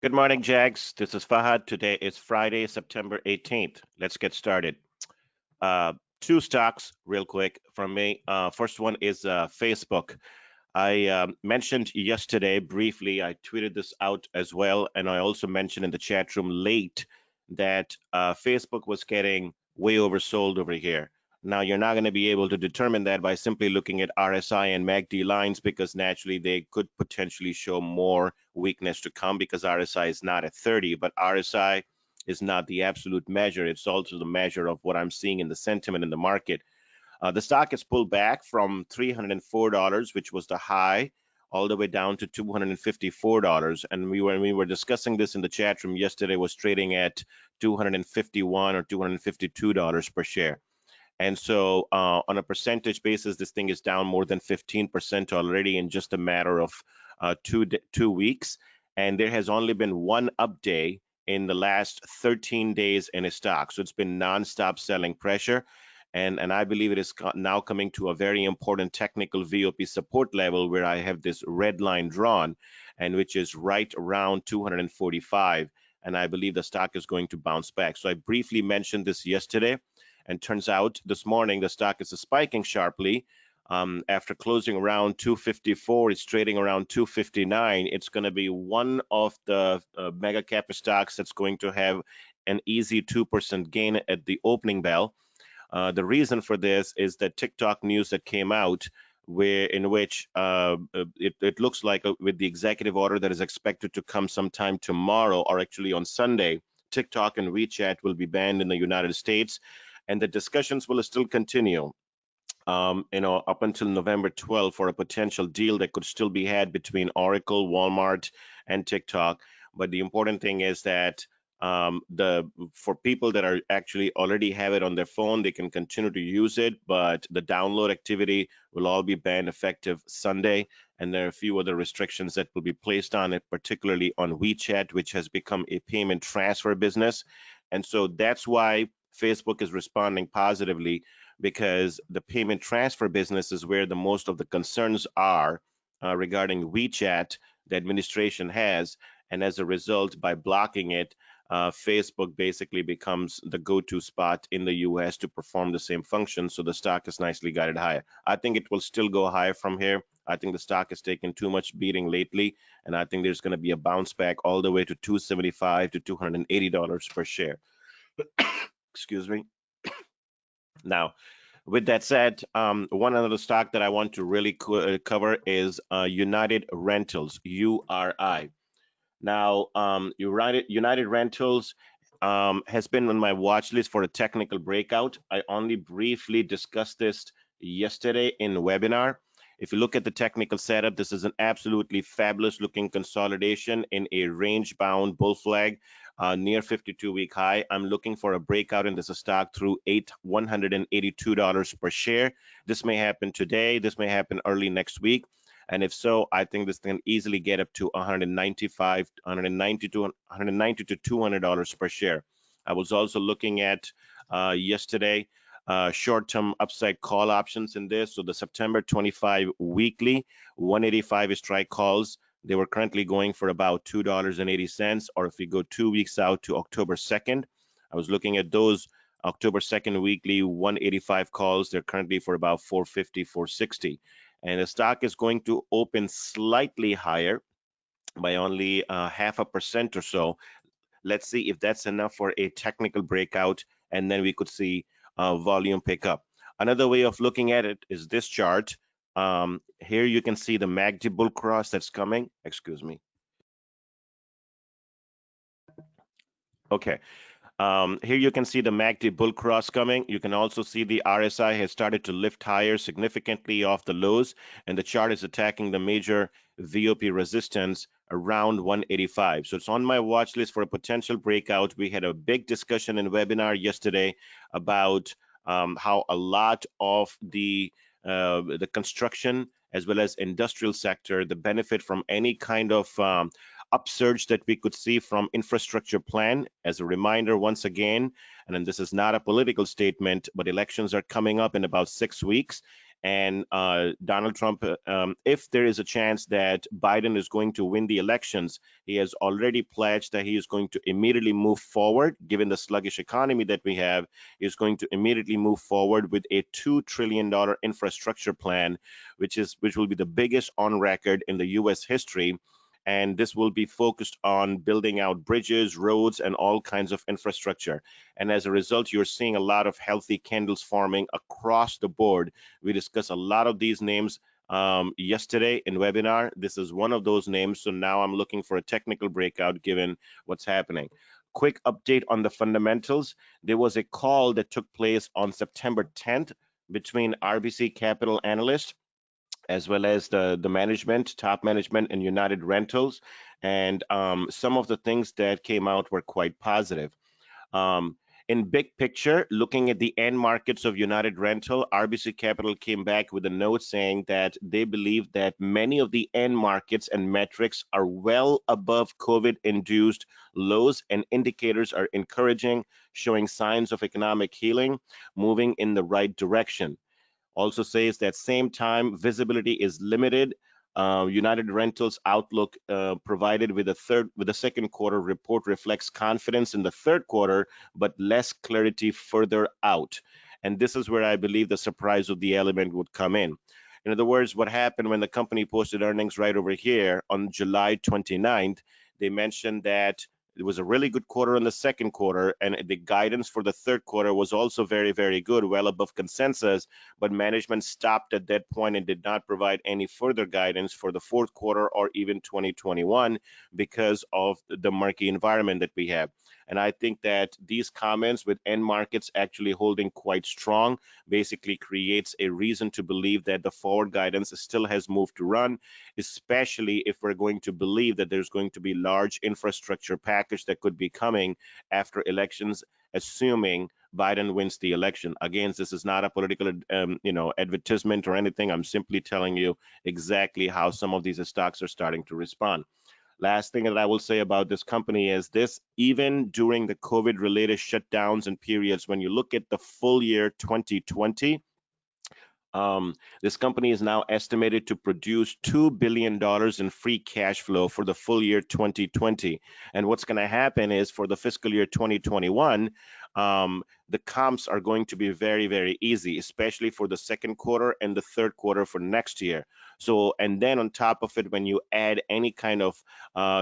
Good morning, Jags. This is Fahad. Today is Friday, September 18th. Let's get started. Two stocks, real quick, from me. First one is Facebook. I mentioned yesterday briefly, I tweeted this out as well, and I also mentioned in the chat room late that Facebook was getting way oversold over here. Now, you're not going to be able to determine that by simply looking at RSI and MACD lines because naturally they could potentially show more weakness to come because RSI is not at 30, but RSI is not the absolute measure. It's also the measure of what I'm seeing in the sentiment in the market. The stock has pulled back from $304, which was the high, all the way down to $254. And when we were discussing this in the chat room yesterday, was trading at $251 or $252 per share. And so on a percentage basis, this thing is down more than 15% already in just a matter of 2 weeks. And there has only been one up day in the last 13 days in a stock. So it's been nonstop selling pressure. And I believe it is now coming to a very important technical VOP support level where I have this red line drawn, and which is right around 245. And I believe the stock is going to bounce back. So I briefly mentioned this yesterday, and turns out this morning the stock is spiking sharply. After closing around 254, it's trading around 259. It's going to be one of the mega cap stocks that's going to have an easy 2% gain at the opening bell. The reason for this is that TikTok news that came out in which it looks like with the executive order that is expected to come sometime tomorrow or actually on Sunday, TikTok and WeChat will be banned in the United States, and the discussions will still continue. Up until November 12th for a potential deal that could still be had between Oracle, Walmart, and TikTok. But the important thing is that for people that are actually already have it on their phone, they can continue to use it, but the download activity will all be banned effective Sunday. And there are a few other restrictions that will be placed on it, particularly on WeChat, which has become a payment transfer business. And so that's why Facebook is responding positively, because the payment transfer business is where the most of the concerns are regarding WeChat the administration has. And as a result, by blocking it, Facebook basically becomes the go-to spot in the US to perform the same function. So the stock is nicely guided higher. I think it will still go higher from here. I think the stock has taken too much beating lately, and I think there's going to be a bounce back all the way to $275 to $280 per share. Excuse me. Now, with that said, one other stock that I want to really cover is United Rentals, URI. Now, United Rentals has been on my watch list for a technical breakout. I only briefly discussed this yesterday in webinar. If you look at the technical setup, this is an absolutely fabulous looking consolidation in a range bound bull flag near 52-week high. I'm looking for a breakout in this stock through $182 per share. This may happen today. This may happen early next week. And if so, I think this can easily get up to $190 to $200 per share. I was also looking at yesterday short-term upside call options in this. So the September 25 weekly 185 strike calls, they were currently going for about $2.80. Or if we go 2 weeks out to October 2nd, I was looking at those October 2nd weekly 185 calls. They're currently for about $4.50, $4.60. And the stock is going to open slightly higher by only 0.5% or so. Let's see if that's enough for a technical breakout, and then we could see volume pick up. Another way of looking at it is this chart. Here you can see the MACD bull cross that's coming. Excuse me. Okay. Here you can see the MACD bull cross coming. You can also see the RSI has started to lift higher significantly off the lows, and the chart is attacking the major VOP resistance around 185. So it's on my watch list for a potential breakout. We had a big discussion in webinar yesterday about how a lot of the construction as well as industrial sector, the benefit from any kind of upsurge that we could see from infrastructure plan. As a reminder, once again, and then this is not a political statement, but elections are coming up in about 6 weeks. And Donald Trump, if there is a chance that Biden is going to win the elections, he has already pledged that he is going to immediately move forward, given the sluggish economy that we have, he is going to immediately move forward with a $2 trillion infrastructure plan, which will be the biggest on record in the U.S. history. And this will be focused on building out bridges, roads, and all kinds of infrastructure. And as a result, you're seeing a lot of healthy candles forming across the board. We discussed a lot of these names yesterday in webinar. This is one of those names. So now I'm looking for a technical breakout given what's happening. Quick update on the fundamentals. There was a call that took place on September 10th between RBC Capital analysts as well as the management, top management, and United Rentals. And some of the things that came out were quite positive. In big picture, looking at the end markets of United Rental, RBC Capital came back with a note saying that they believe that many of the end markets and metrics are well above COVID-induced lows, and indicators are encouraging, showing signs of economic healing, moving in the right direction. Also says that same time visibility is limited. United Rentals outlook provided with the second quarter report reflects confidence in the third quarter, but less clarity further out. And this is where I believe the surprise of the element would come in. In other words, what happened when the company posted earnings right over here on July 29th, they mentioned that it was a really good quarter in the second quarter, and the guidance for the third quarter was also very, very good, well above consensus, but management stopped at that point and did not provide any further guidance for the fourth quarter or even 2021 because of the murky environment that we have. And I think that these comments with end markets actually holding quite strong basically creates a reason to believe that the forward guidance still has moved to run, especially if we're going to believe that there's going to be large infrastructure package that could be coming after elections, assuming Biden wins the election. Again, this is not a political, advertisement or anything. I'm simply telling you exactly how some of these stocks are starting to respond. Last thing that I will say about this company is this: even during the COVID-related shutdowns and periods, when you look at the full year 2020, this company is now estimated to produce $2 billion in free cash flow for the full year 2020. And what's going to happen is for the fiscal year 2021, the comps are going to be very, very easy, especially for the second quarter and the third quarter for next year. So, and then on top of it, when you add any kind of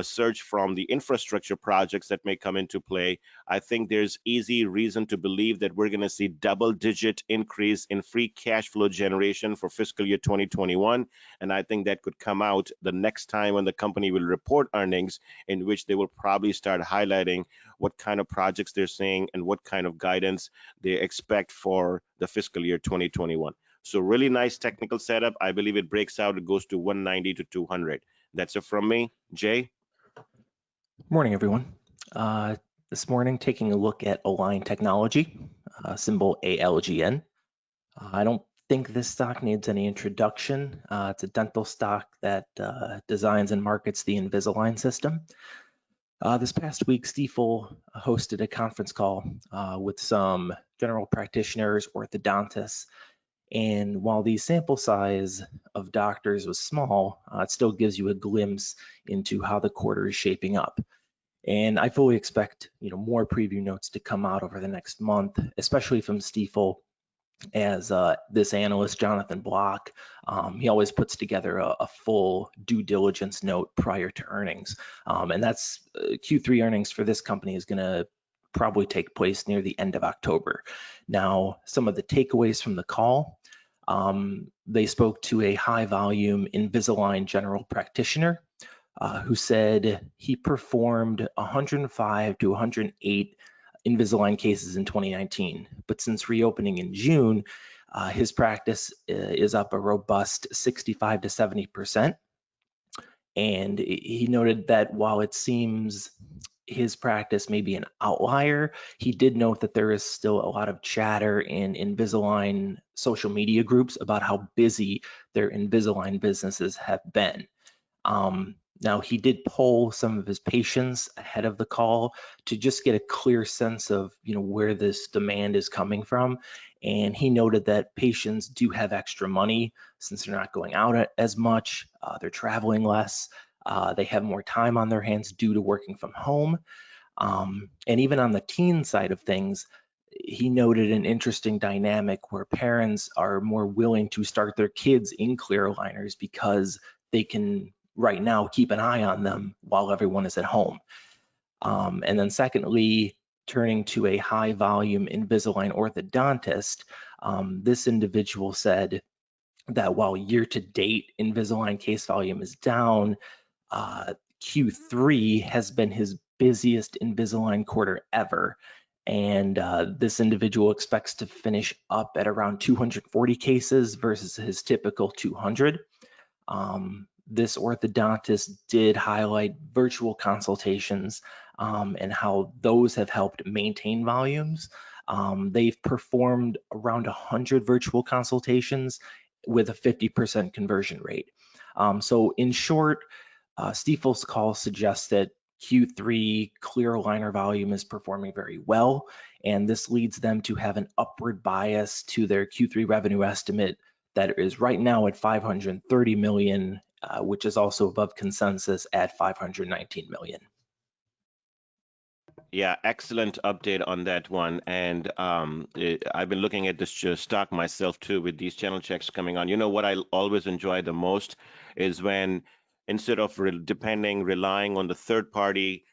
surge from the infrastructure projects that may come into play, I think there's easy reason to believe that we're going to see double-digit increase in free cash flow generation for fiscal year 2021. And I think that could come out the next time when the company will report earnings, in which they will probably start highlighting what kind of projects they're seeing and what kind of guidance they expect for the fiscal year 2021. So really nice technical setup. I believe it breaks out. It goes to 190 to 200. That's it from me. Jay? Morning, everyone. This morning, taking a look at Align Technology, symbol ALGN. I don't think this stock needs any introduction. It's a dental stock that designs and markets the Invisalign system. This past week, Stifel hosted a conference call with some general practitioners, orthodontists, and while the sample size of doctors was small, it still gives you a glimpse into how the quarter is shaping up. And I fully expect, more preview notes to come out over the next month, especially from Stifel, as this analyst, Jonathan Block, he always puts together a full due diligence note prior to earnings. And that's Q3 earnings for this company is going to probably take place near the end of October. Now, some of the takeaways from the call, they spoke to a high volume Invisalign general practitioner who said he performed 105 to 108 Invisalign cases in 2019, but since reopening in June, his practice is up a robust 65 to 70%. And he noted that while it seems his practice may be an outlier, he did note that there is still a lot of chatter in Invisalign social media groups about how busy their Invisalign businesses have been. Now, he did poll some of his patients ahead of the call to just get a clear sense of, where this demand is coming from. And he noted that patients do have extra money since they're not going out as much, they're traveling less, they have more time on their hands due to working from home. And even on the teen side of things, he noted an interesting dynamic where parents are more willing to start their kids in clear aligners because they can right now keep an eye on them while everyone is at home. And then secondly, turning to a high volume Invisalign orthodontist, this individual said that while year to date Invisalign case volume is down, Q3 has been his busiest Invisalign quarter ever. And this individual expects to finish up at around 240 cases versus his typical 200. This orthodontist did highlight virtual consultations and how those have helped maintain volumes. They've performed around 100 virtual consultations with a 50% conversion rate. So in short, Stifel's call suggests that Q3 clear aligner volume is performing very well, and this leads them to have an upward bias to their Q3 revenue estimate that is right now at 530 million, which is also above consensus at 519 million. Yeah, excellent update on that one. And I've been looking at this stock myself too with these channel checks coming on. You know what I always enjoy the most is when instead of relying on the third party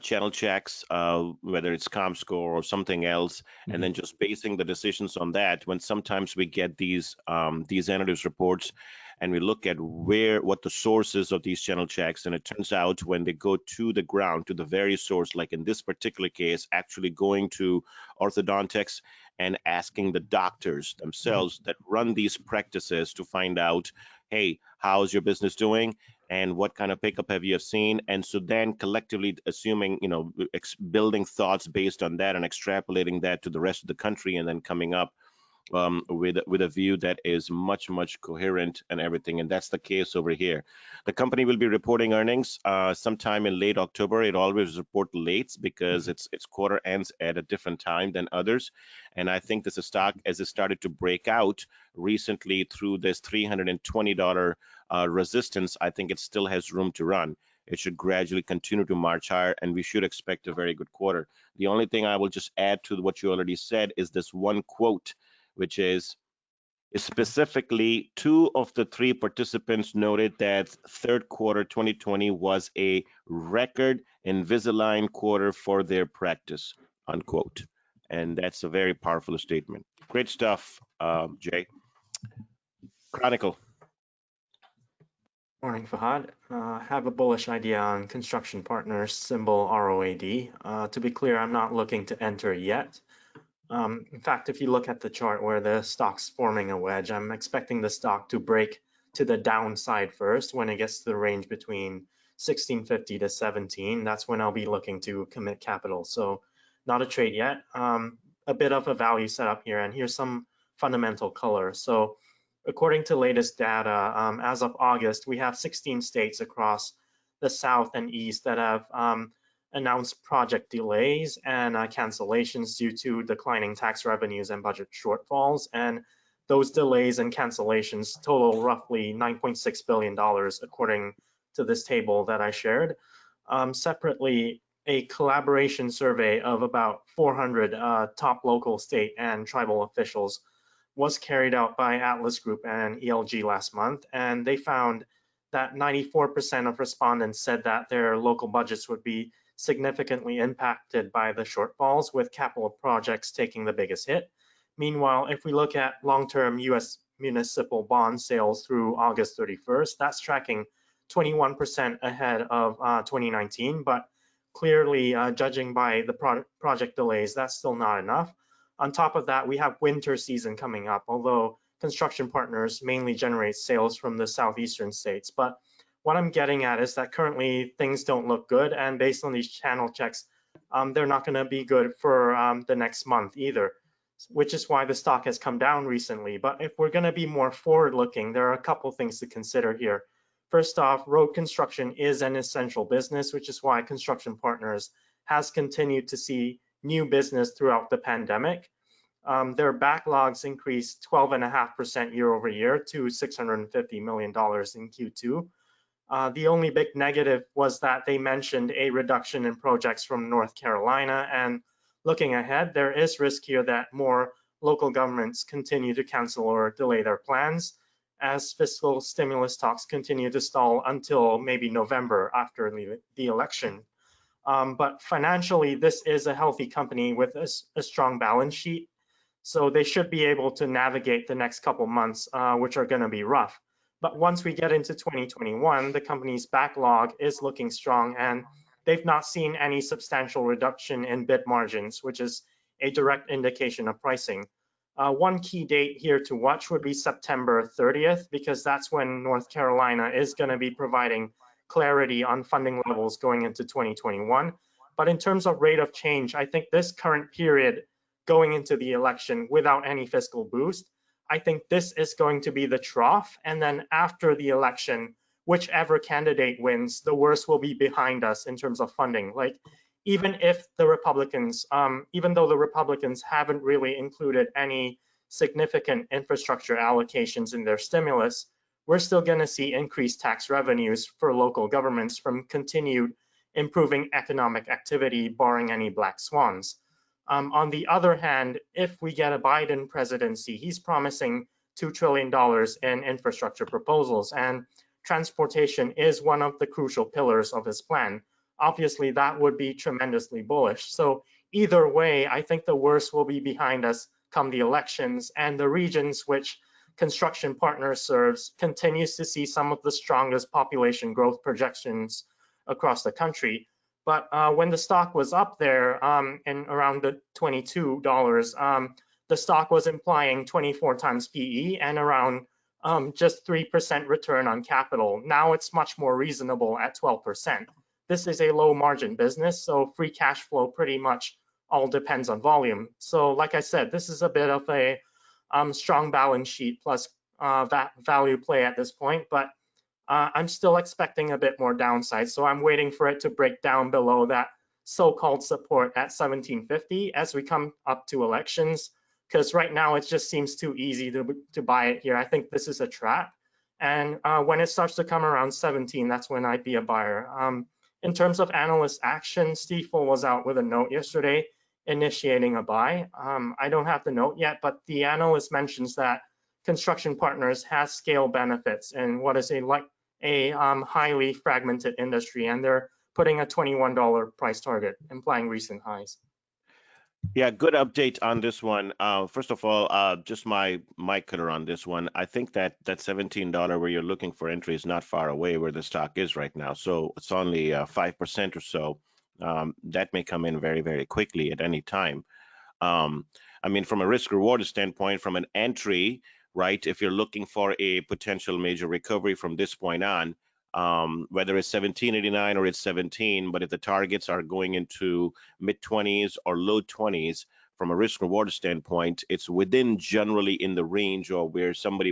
channel checks, whether it's ComScore or something else, and then just basing the decisions on that, when sometimes we get these analyst reports and we look at what the sources of these channel checks, and it turns out when they go to the ground, to the very source, like in this particular case, actually going to orthodontics and asking the doctors themselves that run these practices to find out, hey, how's your business doing? And what kind of pickup have you seen? And so then collectively assuming, building thoughts based on that and extrapolating that to the rest of the country and then coming up with a view that is much coherent and everything, and that's the case over here. The company will be reporting earnings sometime in late October. It always report late because its quarter ends at a different time than others, and I think this stock, as it started to break out recently through this $320 resistance, I think it still has room to run. It should gradually continue to march higher, and we should expect a very good quarter. The only thing I will just add to what you already said is this one quote, which is specifically 2 of the 3 participants noted that third quarter 2020 was a record Invisalign quarter for their practice, unquote. And that's a very powerful statement. Great stuff, Jay. Chronicle. Morning, Fahad. Have a bullish idea on Construction Partners, symbol ROAD. To be clear, I'm not looking to enter yet. In fact, if you look at the chart where the stock's forming a wedge, I'm expecting the stock to break to the downside first. When it gets to the range between 1650 to 17, that's when I'll be looking to commit capital. So not a trade yet. A bit of a value setup here, and here's some fundamental color. So according to latest data, as of August, we have 16 states across the South and East that have announced project delays and cancellations due to declining tax revenues and budget shortfalls. And those delays and cancellations total roughly $9.6 billion, according to this table that I shared. Separately, a collaboration survey of about 400 top local, state, and tribal officials was carried out by Atlas Group and ELG last month, and they found that 94% of respondents said that their local budgets would be significantly impacted by the shortfalls, with capital projects taking the biggest hit. Meanwhile, if we look at long-term US municipal bond sales through August 31st, that's tracking 21% ahead of 2019, but clearly, judging by the project delays, that's still not enough. On top of that, we have winter season coming up, although Construction Partners mainly generates sales from the southeastern states. But what I'm getting at is that currently things don't look good, and based on these channel checks, they're not going to be good for the next month either, which is why the stock has come down recently. But if we're going to be more forward-looking, there are a couple things to consider here. First off, road construction is an essential business, which is why Construction Partners has continued to see new business throughout the pandemic. Their backlogs increased 12.5% year over year to $650 million in Q2. The only big negative was that they mentioned a reduction in projects from North Carolina, and looking ahead, there is risk here that more local governments continue to cancel or delay their plans as fiscal stimulus talks continue to stall until maybe November after the election. But financially, this is a healthy company with a strong balance sheet, so they should be able to navigate the next couple months, which are going to be rough. But once we get into 2021, the company's backlog is looking strong, and they've not seen any substantial reduction in bid margins, which is a direct indication of pricing. One key date here to watch would be September 30th, because that's when North Carolina is going to be providing clarity on funding levels going into 2021. But in terms of rate of change, I think this current period going into the election without any fiscal boost, I think this is going to be the trough. And then after the election, whichever candidate wins, the worst will be behind us in terms of funding. Like, even if the Republicans, even though the Republicans haven't really included any significant infrastructure allocations in their stimulus, we're still going to see increased tax revenues for local governments from continued improving economic activity, barring any black swans. On the other hand, if we get a Biden presidency, he's promising $2 trillion in infrastructure proposals, and transportation is one of the crucial pillars of his plan. Obviously, that would be tremendously bullish. So either way, I think the worst will be behind us come the elections, and the regions which Construction Partners serves continues to see some of the strongest population growth projections across the country. But when the stock was up there and around the $22, the stock was implying 24 times PE and around just 3% return on capital. Now it's much more reasonable at 12%. This is a low margin business, so free cash flow pretty much all depends on volume. So like I said, this is a bit of a strong balance sheet plus that value play at this point, but I'm still expecting a bit more downside. So I'm waiting for it to break down below that so-called support at 1750 as we come up to elections, because right now it just seems too easy to buy it here. I think this is a trap. And when it starts to come around 17, that's when I'd be a buyer. In terms of analyst action, Stifel was out with a note yesterday initiating a buy. I don't have the note yet, but the analyst mentions that Construction Partners has scale benefits in what is a highly fragmented industry, and they're putting a $21 price target, implying recent highs. Yeah, good update on this one. First of all, just my color on this one. I think that $17 where you're looking for entry is not far away where the stock is right now. So it's only 5% or so. That may come in very, very quickly at any time. I mean, from a risk reward standpoint, from an entry, right, if you're looking for a potential major recovery from this point on, whether it's 1789 or it's 17, but if the targets are going into mid-20s or low 20s, from a risk reward standpoint, it's within generally in the range or where somebody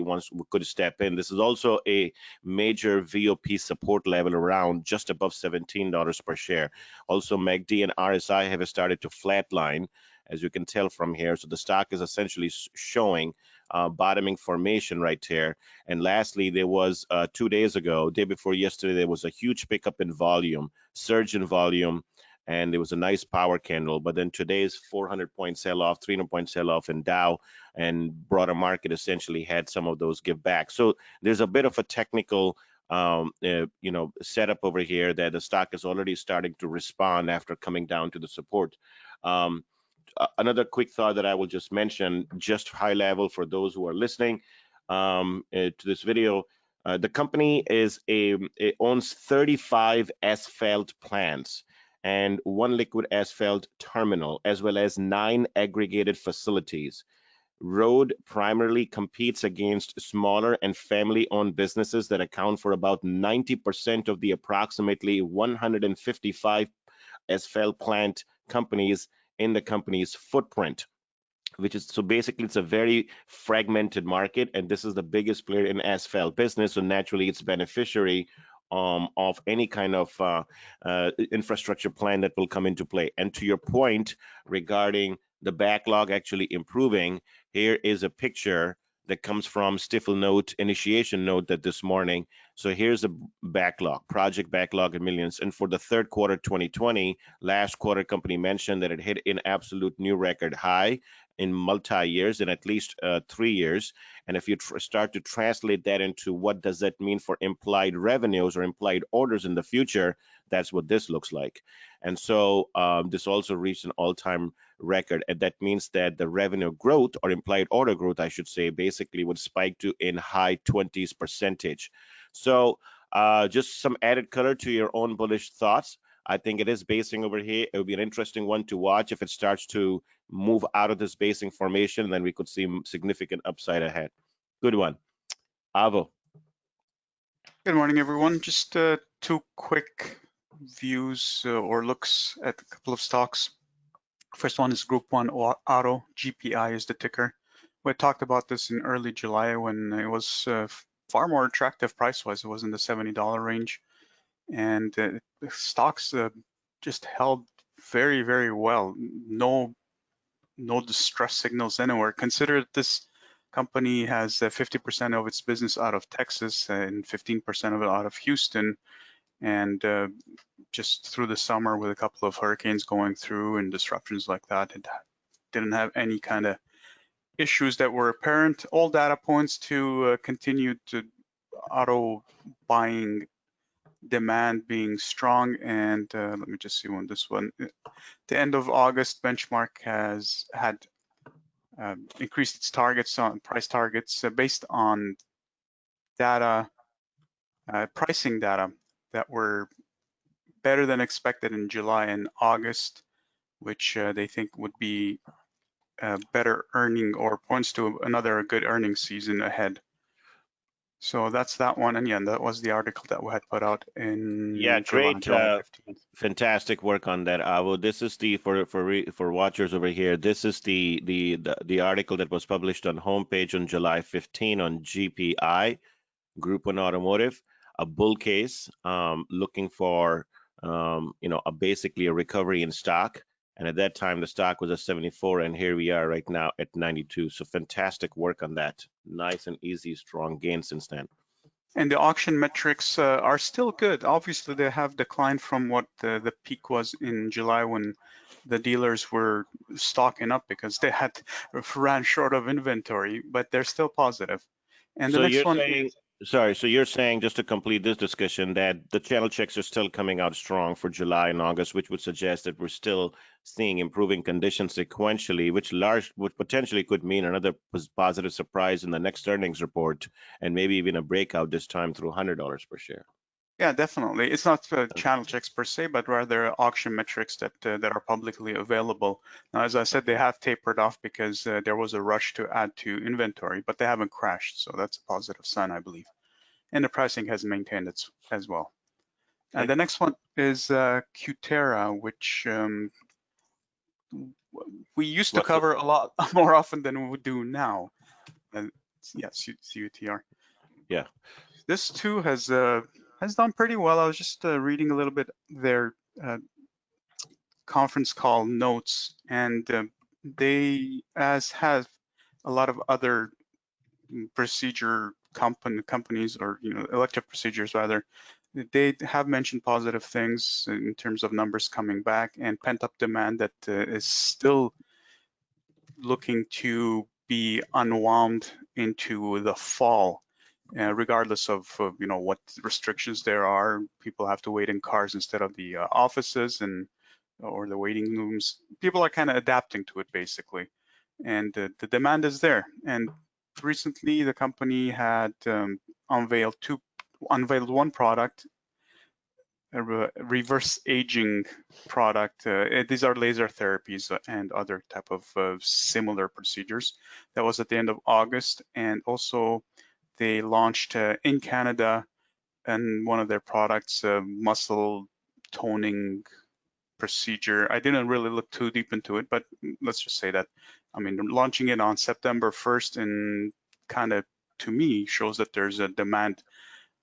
could step in. This is also a major VOP support level around just above $17 per share. Also, MACD and RSI have started to flatline, as you can tell from here. So the stock is essentially showing bottoming formation right here. And lastly, there was 2 days ago, day before yesterday, there was a huge pickup in volume, surge in volume, and there was a nice power candle. But then today's 400-point sell-off, 300-point sell-off in Dow and broader market essentially had some of those give back. So there's a bit of a technical setup over here that the stock is already starting to respond after coming down to the support. Another quick thought that I will just mention, just high level for those who are listening to this video. The company it owns 35 asphalt plants and 1 liquid asphalt terminal, as well as 9 aggregated facilities. Road primarily competes against smaller and family-owned businesses that account for about 90% of the approximately 155 asphalt plant companies in the company's footprint. which is, so basically it's a very fragmented market, and this is the biggest player in asphalt business, so naturally it's beneficiary of any kind of infrastructure plan that will come into play. And to your point regarding the backlog actually improving, here is a picture that comes from Stifel note, initiation note, that this morning. So here's a backlog, project backlog in millions. And for the third quarter 2020, last quarter, company mentioned that it hit an absolute new record high in multi-years, in at least 3 years. And if you start to translate that into what does that mean for implied revenues or implied orders in the future, that's what this looks like. And so this also reached an all-time record, and that means that the revenue growth, or implied order growth, I should say, basically would spike to in high 20s%. So just some added color to your own bullish thoughts. I think it is basing over here. It would be an interesting one to watch. If it starts to move out of this basing formation, then we could see significant upside ahead. Good one. Avo. Good morning, everyone. Just two quick views or looks at a couple of stocks. First one is Group 1 Auto, GPI is the ticker. We talked about this in early July when it was far more attractive price-wise. It was in the $70 range. And the stocks just held very, very well. No distress signals anywhere. Consider this company has 50% of its business out of Texas and 15% of it out of Houston. And just through the summer, with a couple of hurricanes going through and disruptions like that, it didn't have any kind of issues that were apparent. All data points to continued auto buying demand being strong. And let me just see when this one, the end of August, benchmark has had increased its targets on price targets based on data, pricing data that were better than expected in July and August, which they think would be better earning, or points to another good earnings season ahead. So that's that one. And yeah, that was the article that we had put out in July 15th. Fantastic work on that, Avo. This is the for watchers over here. This is the article that was published on homepage on July 15 on GPI, Group 1 Automotive, a bull case, looking for basically a recovery in stock. And at that time, the stock was at 74, and here we are right now at 92. So fantastic work on that. Nice and easy, strong gain since then. And the auction metrics are still good. Obviously, they have declined from what the peak was in July, when the dealers were stocking up because they had ran short of inventory, but they're still positive. And the next one is, sorry, so you're saying, just to complete this discussion, that the channel checks are still coming out strong for July and August, which would suggest that we're still seeing improving conditions sequentially, which potentially could mean another positive surprise in the next earnings report, and maybe even a breakout this time through $100 per share. Yeah, definitely. It's not channel checks per se, but rather auction metrics that are publicly available. Now, as I said, they have tapered off because there was a rush to add to inventory, but they haven't crashed. So that's a positive sign, I believe. And the pricing has maintained it as well. Okay. And the next one is CUTR, which we used to cover a lot more often than we do now. Yes, CUTR. Yeah. This too has done pretty well. I was just reading a little bit their conference call notes, and they, as have a lot of other procedure companies, or elective procedures rather, they have mentioned positive things in terms of numbers coming back and pent-up demand that is still looking to be unwound into the fall. Regardless of what restrictions there are, people have to wait in cars instead of the offices or the waiting rooms. People are kind of adapting to it basically, and the demand is there. And recently, the company had unveiled one product, a reverse aging product. These are laser therapies and other type of similar procedures. That was at the end of August, and also they launched in Canada, and one of their products, muscle toning procedure. I didn't really look too deep into it, but let's just say that, I mean, launching it on September 1st and kind of, to me, shows that there's a demand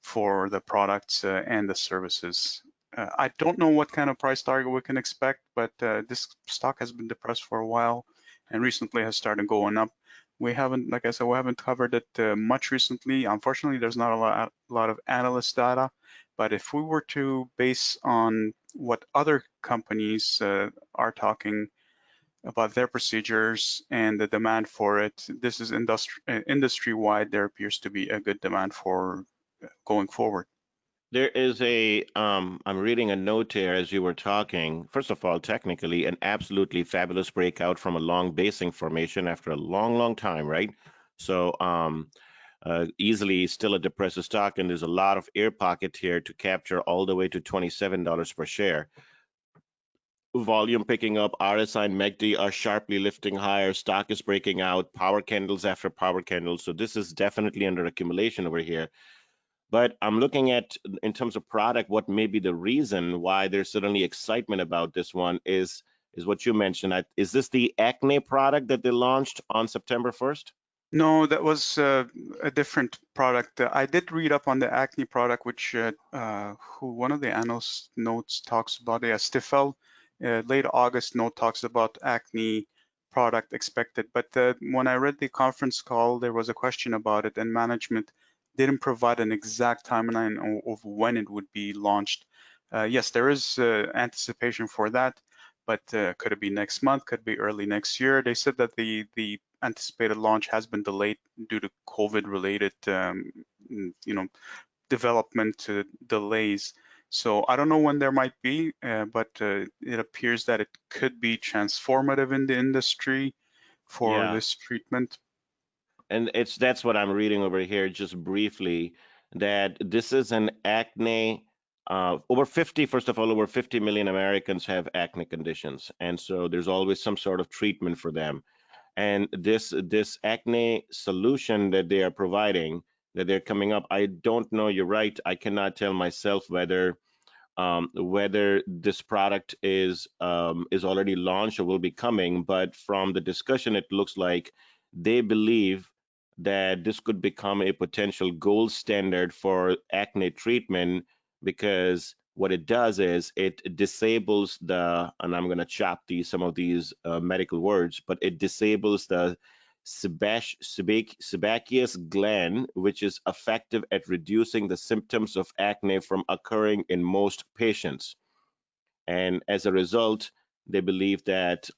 for the products and the services. I don't know what kind of price target we can expect, but this stock has been depressed for a while and recently has started going up. We haven't, like I said, we haven't covered it much recently. Unfortunately, there's not a lot of analyst data, but if we were to base on what other companies are talking about their procedures and the demand for it, this is industry-wide. There appears to be a good demand for going forward. There is a, I'm reading a note here as you were talking. First of all, technically, an absolutely fabulous breakout from a long basing formation after a long, long time, right? So easily still a depressed stock, and there's a lot of air pocket here to capture all the way to $27 per share. Volume picking up, RSI and MACD are sharply lifting higher, stock is breaking out, power candles after power candles. So this is definitely under accumulation over here. But I'm looking at, in terms of product, what may be the reason why there's suddenly excitement about this one is what you mentioned. Is this the acne product that they launched on September 1st? No, that was a different product. I did read up on the acne product, which who one of the analyst notes talks about. Yeah, Stifel, late August note talks about acne product expected. But when I read the conference call, there was a question about it, and management didn't provide an exact timeline of when it would be launched. Yes, there is anticipation for that, but could it be next month? Could it be early next year? They said that the anticipated launch has been delayed due to COVID-related, development delays. So I don't know when there might be, but it appears that it could be transformative in the industry for this treatment. And that's what I'm reading over here, just briefly, that this is an acne. Over 50, first of all, over 50 million Americans have acne conditions, and so there's always some sort of treatment for them. And this acne solution that they are providing, that they're coming up, I don't know. You're right. I cannot tell myself whether this product is already launched or will be coming, but from the discussion, it looks like they believe that this could become a potential gold standard for acne treatment, because what it does is it disables the, and I'm going to chop some of these medical words, but it disables the sebaceous gland, which is effective at reducing the symptoms of acne from occurring in most patients. And as a result, they believe that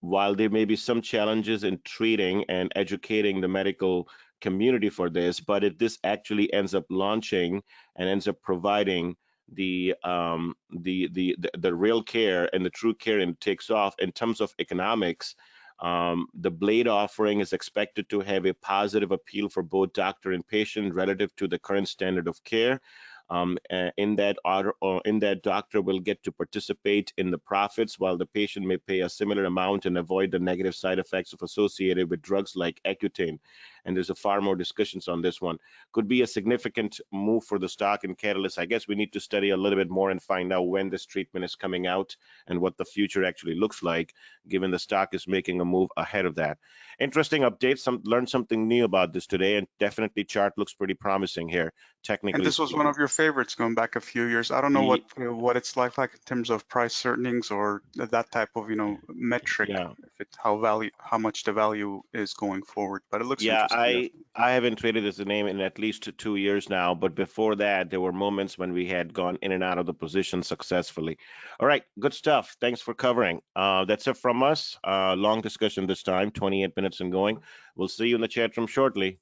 while there may be some challenges in treating and educating the medical community for this, but if this actually ends up launching and ends up providing the real care and the true care, and takes off in terms of economics, the blade offering is expected to have a positive appeal for both doctor and patient relative to the current standard of care. In that doctor will get to participate in the profits, while the patient may pay a similar amount and avoid the negative side effects associated with drugs like Accutane. And there's a far more discussions on this one. Could be a significant move for the stock and catalyst. I guess we need to study a little bit more and find out when this treatment is coming out and what the future actually looks like, given the stock is making a move ahead of that. Interesting update. Learned something new about this today, and definitely chart looks pretty promising here. Technically, and this was one of your favorites going back a few years. I don't know what it's like in terms of price earnings or that type of metric. Yeah. If it's how much the value is going forward, but it looks Yeah, interesting. I haven't traded as a name in at least 2 years now, but before that, there were moments when we had gone in and out of the position successfully. All right, good stuff. Thanks for covering. That's it from us. Long discussion this time, 28 minutes and going. We'll see you in the chat room shortly.